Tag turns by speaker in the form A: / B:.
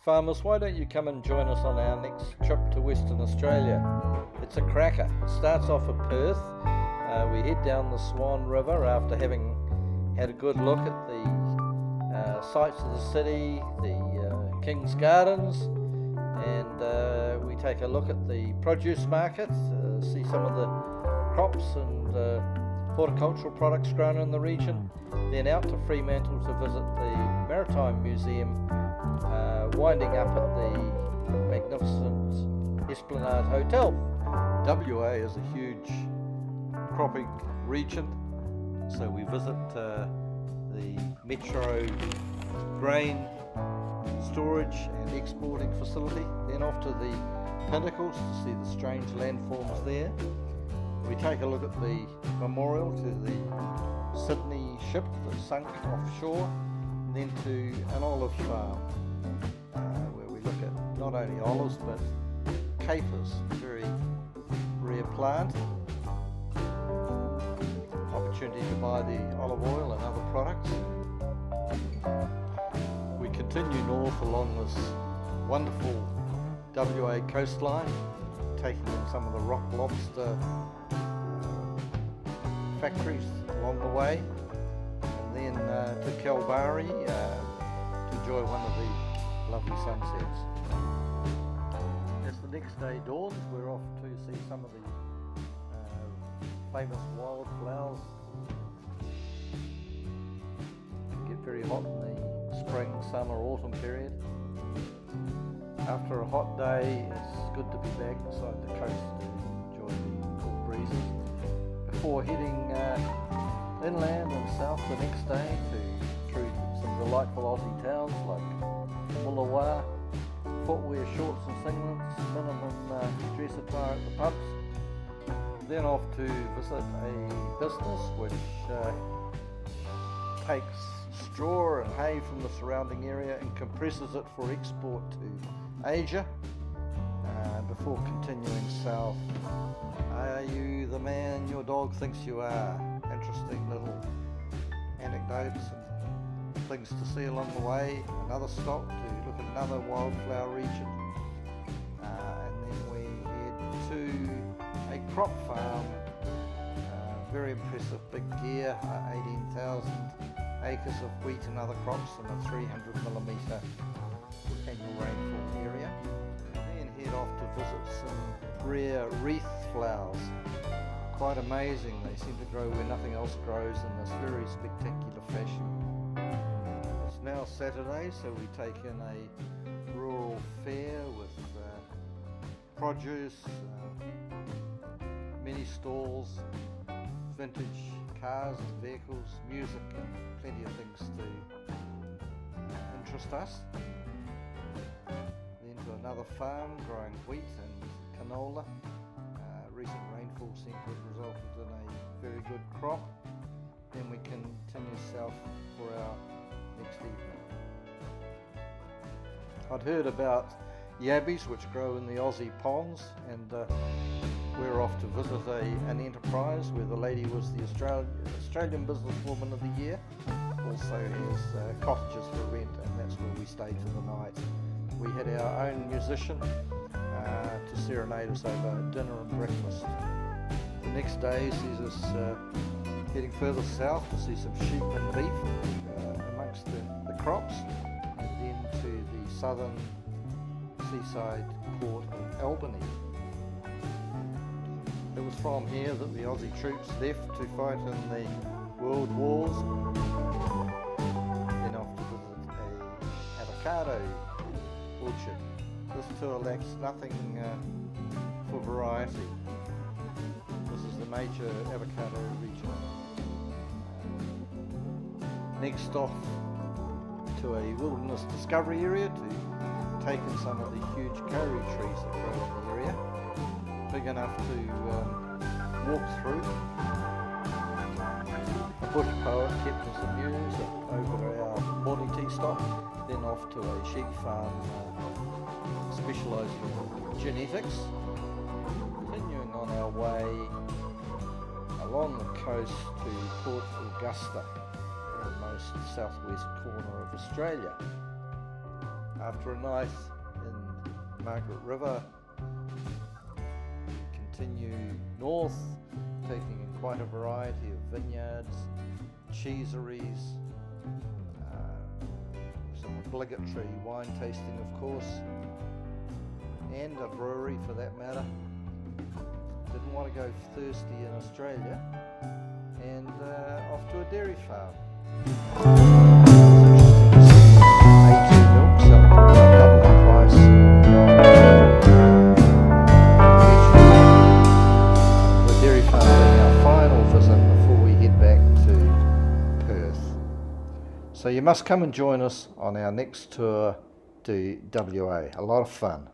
A: Farmers, why don't you come and join us on our next trip to Western Australia? It's a cracker. It starts off at Perth. We head down the Swan River after having had a good look at the sights of the city, the King's Gardens, and we take a look at the produce market, see some of the crops and horticultural products grown in the region, then out to Fremantle to visit the Maritime Museum, winding up at the magnificent Esplanade Hotel. WA is a huge cropping region, so we visit the Metro grain storage and exporting facility, then off to the Pinnacles to see the strange landforms there. We take a look at the memorial to the Sydney ship that sunk offshore, and then to an olive farm where we look at not only olives but capers, a very rare plant. Opportunity to buy the olive oil and other products. We continue north along this wonderful WA coastline, taking in some of the rock lobster factories along the way, and then to Kalbarri to enjoy one of the lovely sunsets. As the next day dawns, we're off to see some of the famous wildflowers. It get very hot in the spring, summer, autumn period. After a hot day, it's good to be back beside the coast to enjoy the cool breezes before heading inland and south the next day through some delightful Aussie towns like Mullawa, footwear, shorts and singlets, minimum dress attire at the pubs. Then off to visit a business which takes straw and hay from the surrounding area and compresses it for export to Asia, before continuing south. Are you the man your dog thinks you are? Interesting little anecdotes and things to see along the way. Another stop to look at another wildflower region, and then we head to a crop farm. Very impressive big gear, 18,000 acres of wheat and other crops in a 300mm annual rainfall area. And then head off to visit some rare wreath flowers. Quite amazing, they seem to grow where nothing else grows in this very spectacular fashion. It's now Saturday, so we take in a rural fair with produce, many stalls, vintage cars and vehicles, music, and plenty of things to interest us. Then to another farm growing wheat and canola. Recent rainfall seems to have resulted in a very good crop. Then we continue south for our next evening. I'd heard about yabbies which grow in the Aussie ponds, and we're off to visit an enterprise where the lady was the Australian Businesswoman of the Year. Also has cottages for rent, and that's where we stayed for the night. We had our own musician to serenade us over dinner and breakfast. The next day sees us heading further south to see some sheep and beef amongst the crops, and then to the southern seaside port of Albany. It was from here that the Aussie troops left to fight in the World Wars. Then off to visit a avocado orchard. This tour lacks nothing for variety. This is the major avocado region. Next off to a wilderness discovery area to take in some of the huge kauri trees that grow in the area. Big enough to walk through. A bush poet kept us amused over our morning tea stop. Then off to a sheep farm specialising in genetics. Continuing on our way along the coast to Port Augusta, the most southwest corner of Australia. After a night in Margaret River, continue north, taking in quite a variety of vineyards, cheeseries, some obligatory wine tasting of course, and a brewery for that matter. Didn't want to go thirsty in Australia, and off to a dairy farm. So you must come and join us on our next tour to WA. A lot of fun.